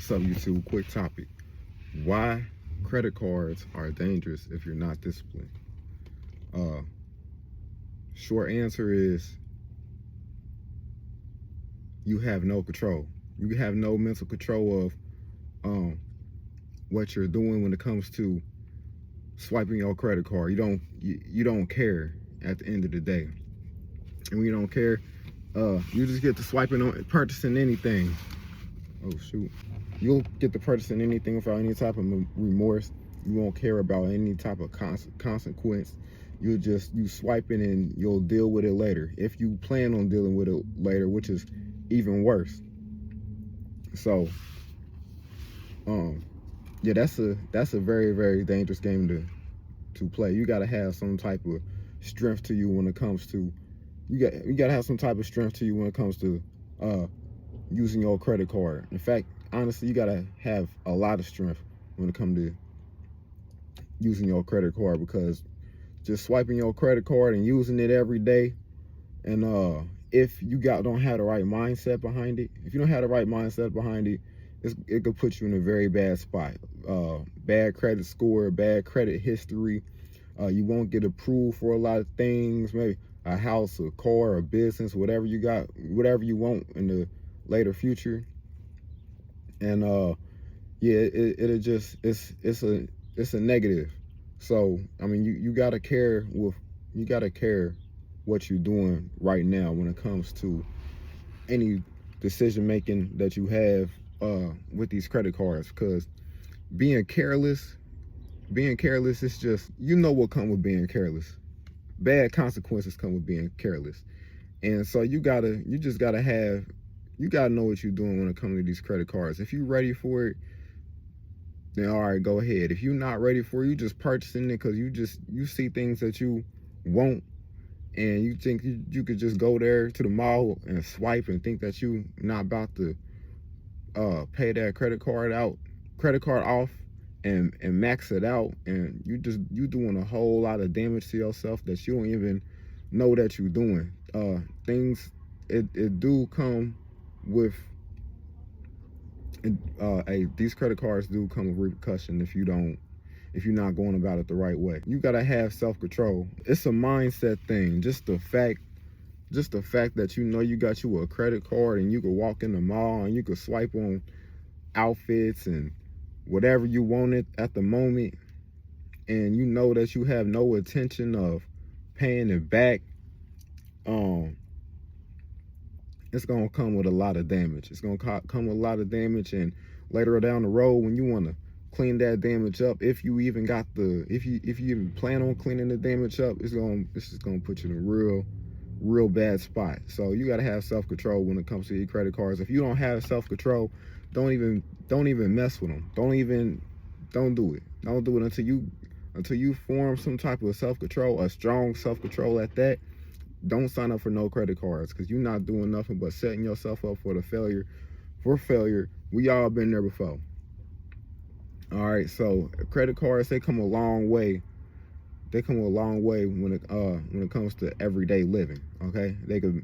What's up, YouTube? Quick topic. Why credit cards are dangerous if you're not disciplined? Uh, Short answer is you have no control. You have no mental control of what you're doing when it comes to swiping your credit card. You don't care at the end of the day. And when you don't care, you just get to swiping on purchasing anything. Oh shoot. You'll get to purchasing anything without any type of remorse. You won't care about any type of consequence. You swiping and you'll deal with it later. If you plan on dealing with it later, which is even worse. So, yeah, that's a very, very dangerous game to play. You gotta have some type of strength to you when it comes to you gotta have some type of strength to you when it comes to using your credit card. In fact, honestly, you gotta have a lot of strength when it comes to using your credit card, because just swiping your credit card and using it every day, and if you don't have the right mindset behind it, if you don't have the right mindset behind it, it could put you in a very bad spot. Bad credit score, bad credit history. You won't get approved for a lot of things, maybe a house, a car, a business, whatever you got, whatever you want in the later future. And yeah, it'll just it's a negative. So I mean, you gotta care what you're doing right now when it comes to any decision making that you have with these credit cards, because being careless is just, what come with being careless. Bad consequences come with being careless. And so you gotta know what you're doing when it comes to these credit cards. If you're ready for it, then all right, go ahead. If you're not ready for it, you just purchasing it because you see things that you want, and you think you could just go there to the mall and swipe and think that you not about to pay that credit card off and max it out, and you doing a whole lot of damage to yourself that you don't even know that you're doing. It do come with these credit cards do come with repercussion if you're not going about it the right way. You gotta have self-control. It's a mindset thing. Just the fact that you got you a credit card and you could walk in the mall and you could swipe on outfits and whatever you wanted at the moment, and you know that you have no intention of paying it back, it's gonna come with a lot of damage. It's gonna come with a lot of damage, and later down the road, when you want to clean that damage up, if you even plan on cleaning the damage up, it's just gonna put you in a real bad spot. So you gotta have self-control when it comes to your credit cards. If you don't have self-control, don't even mess with them. Don't do it. Don't do it until you form some type of self-control, a strong self-control at that. Don't sign up for no credit cards, because you're not doing nothing but setting yourself up for failure. We all been there before. All right, so credit cards, they come a long way. They come a long way when it comes to everyday living. Okay, they could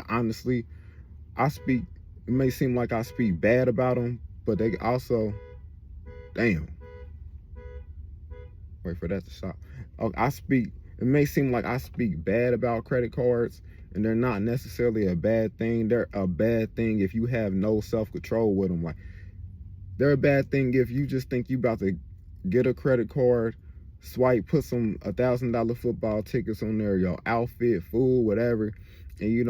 honestly, it may seem like I speak bad about them, but they also, damn, wait for that to stop. It may seem like I speak bad about credit cards, and they're not necessarily a bad thing. They're a bad thing if you have no self-control with them. Like, they're a bad thing if you just think you about to get a credit card, swipe, put some $1,000 football tickets on there, your outfit, food, whatever, and you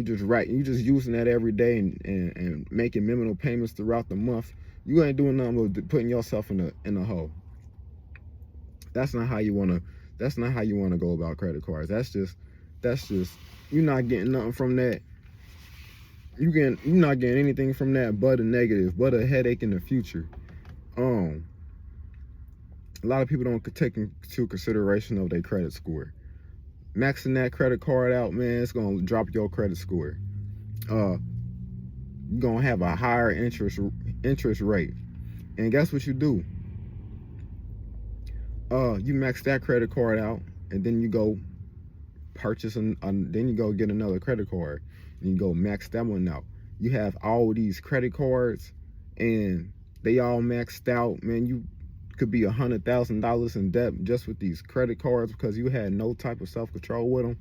just using that every day and making minimal payments throughout the month. You ain't doing nothing but putting yourself in a hole. That's not how you wanna go about credit cards. That's just you're not getting nothing from that. You're not getting anything from that but a negative, but a headache in the future. A lot of people don't take into consideration of their credit score. Maxing that credit card out, man, it's gonna drop your credit score. You're gonna have a higher interest rate. And guess what you do? You max that credit card out, and then you go purchase then you go get another credit card, and you go max that one out. You have all these credit cards, and they all maxed out, man. You could be $100,000 in debt just with these credit cards because you had no type of self-control with them.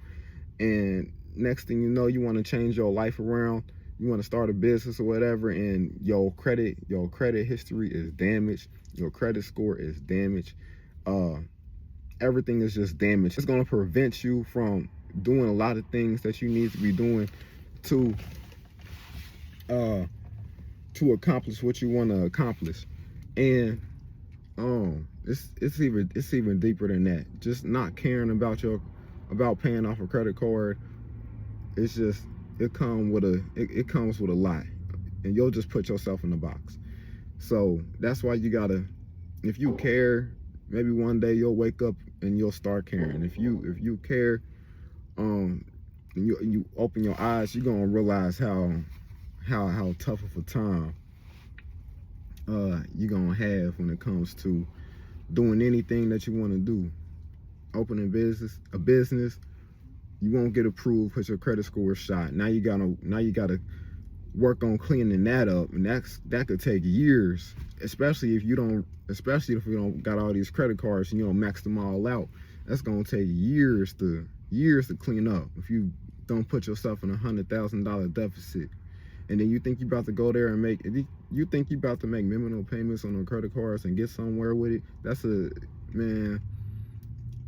And next thing you know, you want to change your life around, you want to start a business or whatever, and your credit history is damaged, your credit score is damaged, everything is just damaged. It's going to prevent you from doing a lot of things that you need to be doing to accomplish what you want to accomplish. And it's even deeper than that. Just not caring about paying off a credit card. It's just it comes with a lot, and you'll just put yourself in the box. So that's why you gotta, if you care, maybe one day you'll wake up and you'll start caring. If you care, and you open your eyes, you're gonna realize how tough of a time you're gonna have when it comes to doing anything that you want to do. Opening a business, you won't get approved because your credit score is shot. Now you gotta work on cleaning that up, and that could take years, especially if you don't got all these credit cards and you don't max them all out. That's gonna take years to clean up if you don't put yourself in $100,000 deficit. And then you think you about to go there and make minimal payments on the credit cards and get somewhere with it. Man,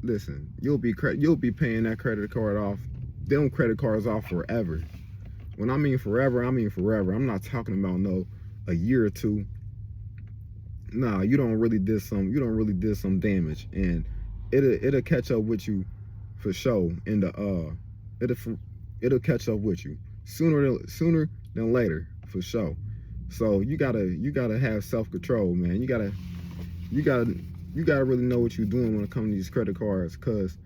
listen, you'll be paying that credit card off, them credit cards off forever. When I mean forever, I mean forever. I'm not talking about a year or two. Nah, you don't really did some damage, and it'll catch up with you for sure. It'll catch up with you sooner than later, for sure. So you gotta have self-control, man. You gotta really know what you're doing when it comes to these credit cards, because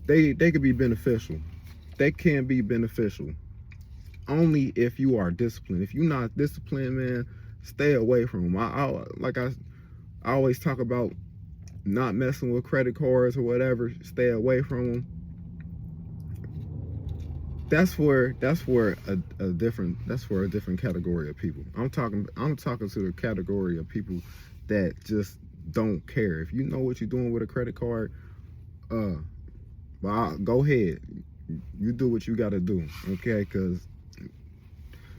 they could be beneficial. They can be beneficial only if you are disciplined. If you're not disciplined, man, stay away from them. I always talk about not messing with credit cards or whatever. Stay away from them. That's for a different category of people. I'm talking to the category of people that just don't care. If you know what you're doing with a credit card, well, go ahead. You do what you got to do, okay? Because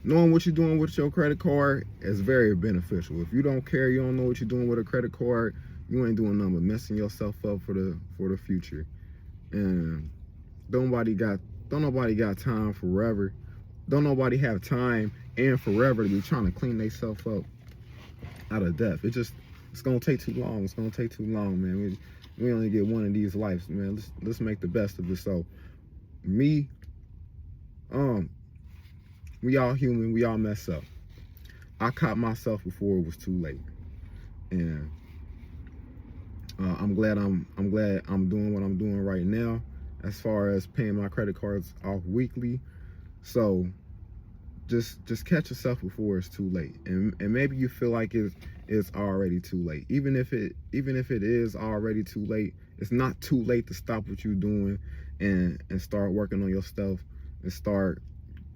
knowing what you're doing with your credit card is very beneficial. If you don't care, you don't know what you're doing with a credit card, you ain't doing nothing but messing yourself up for the future. And don't nobody got time forever. Don't nobody have time and forever to be trying to clean themselves up out of debt. It's gonna take too long. It's gonna take too long, man. We only get one of these lives, man. Let's make the best of it. So we all human, we all mess up. I caught myself before it was too late. And I'm glad I'm doing what I'm doing right now as far as paying my credit cards off weekly. So just catch yourself before it's too late. And maybe you feel like it's already too late. Even if it is already too late, it's not too late to stop what you're doing and start working on your stuff, and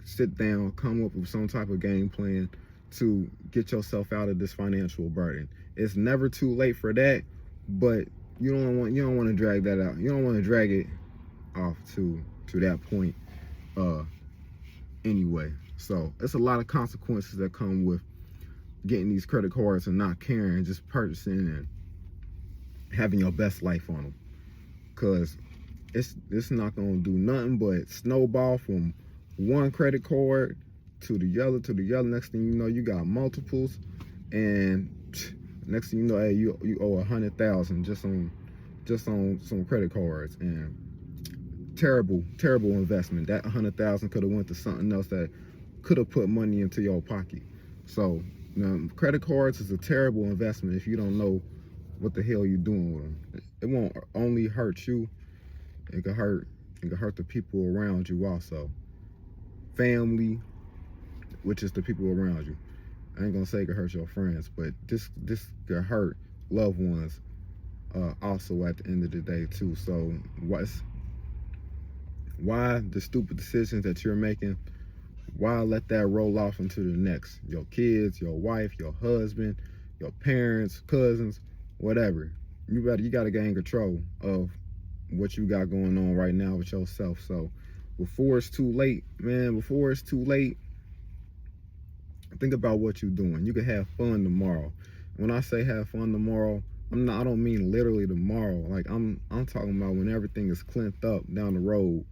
sit down, come up with some type of game plan to get yourself out of this financial burden. It's never too late for that, but you don't want to drag that out. You don't want to drag it off to that point anyway. So it's a lot of consequences that come with getting these credit cards and not caring, just purchasing and having your best life on them, because it's not gonna do nothing but snowball from one credit card to the other. Next thing you know, you got multiples, and next thing you know, hey, you owe $100,000 just on some credit cards. And terrible investment. That $100,000 could have went to something else that could have put money into your pocket. So credit cards is a terrible investment if you don't know what the hell you're doing with them. It won't only hurt you, it could hurt the people around you also. Family, which is the people around you. I ain't gonna say it could hurt your friends, but this could hurt loved ones also at the end of the day too. So why the stupid decisions that you're making Why let that roll off into the next? Your kids, your wife, your husband, your parents, cousins, whatever. You gotta gain control of what you got going on right now with yourself. So before it's too late, man, before it's too late, think about what you're doing. You can have fun tomorrow. When I say have fun tomorrow, I don't mean literally tomorrow. Like I'm talking about when everything is clinked up down the road.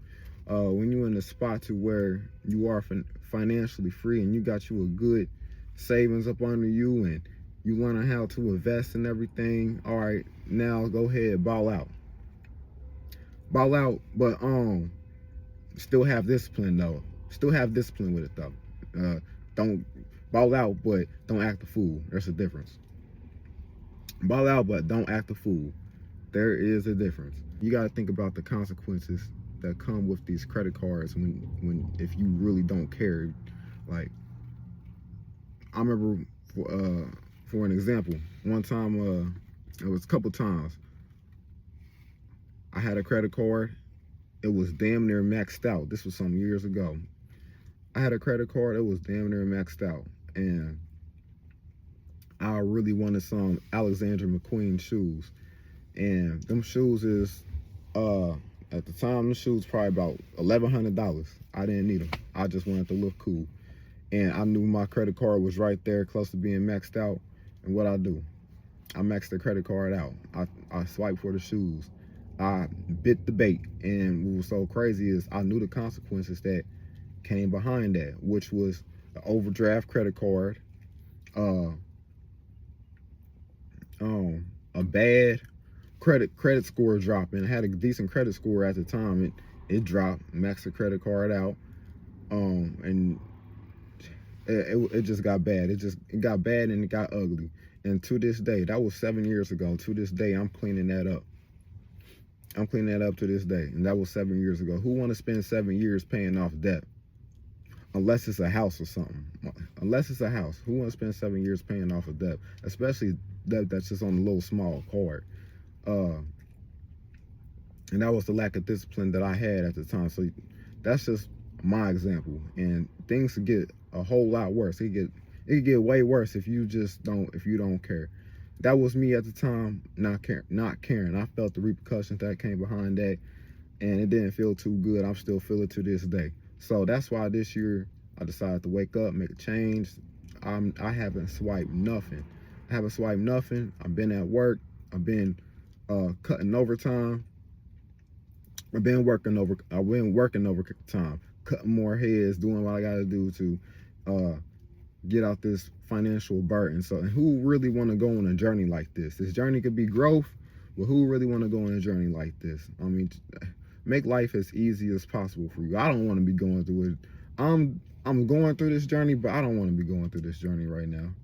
When you're in a spot to where you are financially free and you got you a good savings up under you and you learn how to invest and everything. All right, now go ahead, ball out, but still have discipline though. Still have discipline with it though. Don't ball out, but don't act a fool. There's a difference. Ball out, but don't act a fool. There is a difference. You got to think about the consequences that come with these credit cards when if you really don't care. Like I remember for an example, one time it was a couple times I had a credit card. It was damn near maxed out. This was some years ago. I had a credit card. It was damn near maxed out, and I really wanted some Alexander McQueen shoes. And them shoes is at the time, the shoes probably about $1,100. I didn't need them. I just wanted to look cool. And I knew my credit card was right there, close to being maxed out. And what I do? I maxed the credit card out. I swiped for the shoes. I bit the bait. And what was so crazy is I knew the consequences that came behind that, which was an overdraft credit card, a bad credit score drop, and I had a decent credit score at the time. It dropped, maxed the credit card out, and it just got bad. It got bad and it got ugly. And to this day, that was 7 years ago. To this day, I'm cleaning that up. I'm cleaning that up to this day, and that was 7 years ago. Who want to spend 7 years paying off debt? Unless it's a house or something. Unless it's a house. Who wants to spend 7 years paying off a debt? Especially debt that's just on a little small card. And that was the lack of discipline that I had at the time. So that's just my example. And things could get a whole lot worse. It could get way worse if you don't care. That was me at the time, not caring. I felt the repercussions that came behind that, and it didn't feel too good. I'm still feeling it to this day. So that's why this year I decided to wake up, make a change. I haven't swiped nothing. I've been at work. I've been cutting overtime. I've been working overtime, cutting more heads, doing what I got to do to get out this financial burden. So, and who really want to go on a journey like this? This journey could be growth, but who really want to go on a journey like this? I mean, make life as easy as possible for you. I don't want to be going through it. I'm going through this journey, but I don't want to be going through this journey right now.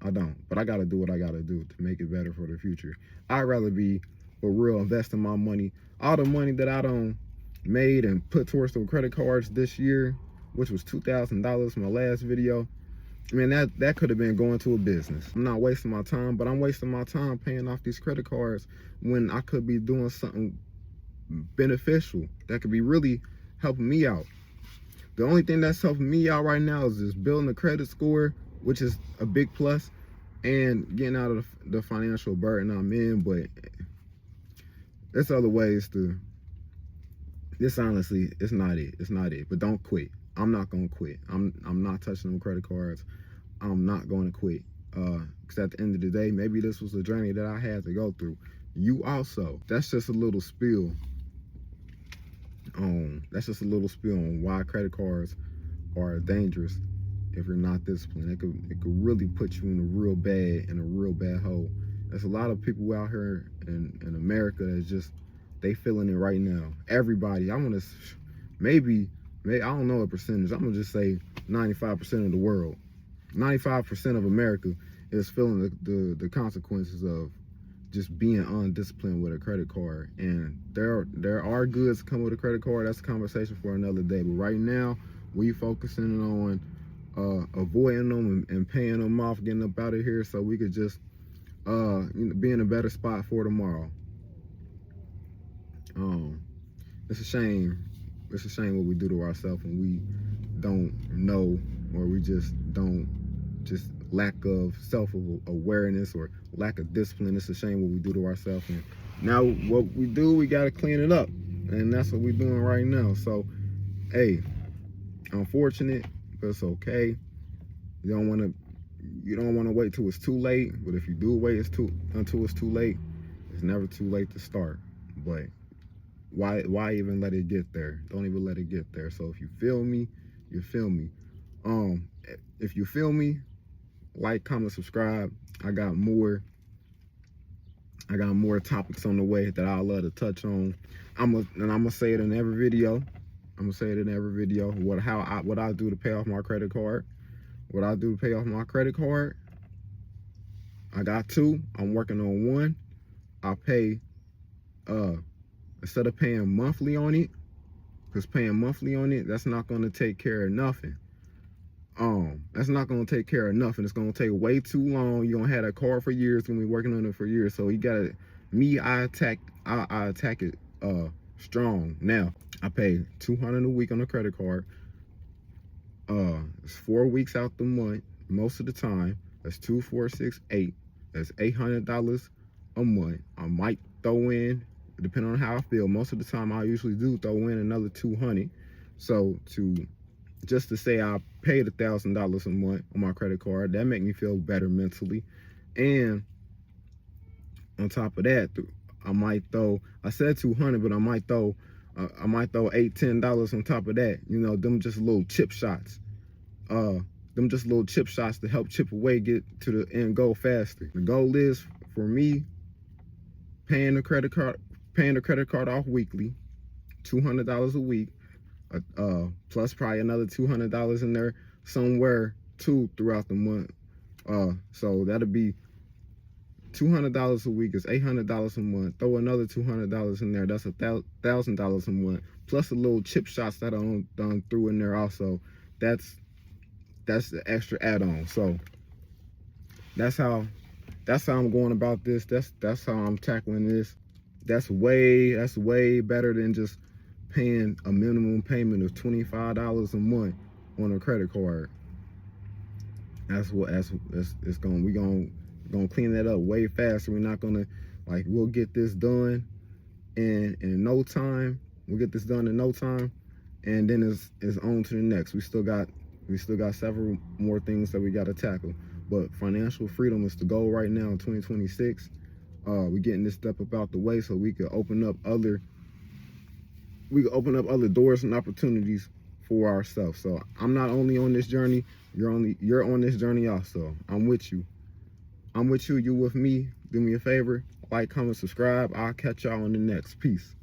I don't. But I got to do what I got to do to make it better for the future. I'd rather be, for real, investing my money, all the money that I done made and put towards the credit cards this year, which was $2,000 from my last video. I mean, that could have been going to a business. I'm not wasting my time, but I'm wasting my time paying off these credit cards when I could be doing something beneficial that could be really helping me out. The only thing that's helping me out right now is just building a credit score, which is a big plus, and getting out of the financial burden I'm in. But there's other ways to. This honestly, it's not it. But don't quit. I'm not gonna quit. I'm not touching them credit cards. I'm not going to quit. Because at the end of the day, maybe this was a journey that I had to go through. You also. That's just a little spiel. That's just a little spiel on why credit cards are dangerous if you're not disciplined. It could really put you in a real bad hole. There's a lot of people out here in America that's just, they feeling it right now. Everybody. I want to, maybe I don't know a percentage. I'm gonna just say 95% of the world, 95% of America is feeling the consequences of just being undisciplined with a credit card. And there are goods come with a credit card. That's a conversation for another day. But right now, we focusing on avoiding them and paying them off, getting up out of here, so we could just be in a better spot for tomorrow. It's a shame It's a shame what we do to ourselves when we don't know, or we just don't, just lack of self-awareness or lack of discipline. It's a shame what we do to ourselves. And now what we do, we got to clean it up. And that's what we're doing right now. So, hey, unfortunate, but it's okay. You don't want to wait till it's too late. But if you do wait until it's too late, it's never too late to start. But why even let it get there? Don't even let it get there. So if you feel me, you feel me. If you feel me, like, comment, subscribe. I got more topics on the way that I love to touch on. I'm gonna say it in every video. What I do to pay off my credit card. What I do to pay off my credit card. I got 2. I'm working on 1. I pay instead of paying monthly on it, because paying monthly on it, that's not gonna take care of nothing. That's not gonna take care of nothing. It's gonna take way too long. You're gonna have that car for years, gonna be working on it for years. So you gotta, I attack it strong. Now, I pay $200 a week on a credit card. It's 4 weeks out the month, most of the time. That's 2, 4, 6, 8. That's $800 a month. I might throw in, depending on how I feel. Most of the time, I usually do throw in another $200. So just to say I paid $1,000 a month on my credit card, that make me feel better mentally. And on top of that, I might throw, I said $200, but I might throw $8, $10 on top of that. You know, them just little chip shots. Them just little chip shots to help chip away, get to the end goal faster. The goal is for me, paying the credit card off weekly, $200 a week, plus probably another $200 in there somewhere too throughout the month. So that'll be $200 a week is $800 a month. Throw another $200 in there. That's $1,000 a month. Plus the little chip shots that I done threw in there also. That's the extra add-on. So that's how I'm going about this. That's how I'm tackling this. That's way better than just paying a minimum payment of $25 a month on a credit card. We're gonna clean that up way faster. We're not gonna, we'll get this done in no time. We'll get this done in no time, and then it's on to the next. We still got several more things that we got to tackle. But financial freedom is the goal right now in 2026. We're getting this step up out the way so we can open up other doors and opportunities for ourselves. So I'm not only on this journey, you're on this journey also. I'm with you. You with me. Do me a favor, like, comment, subscribe. I'll catch y'all on the next. Peace.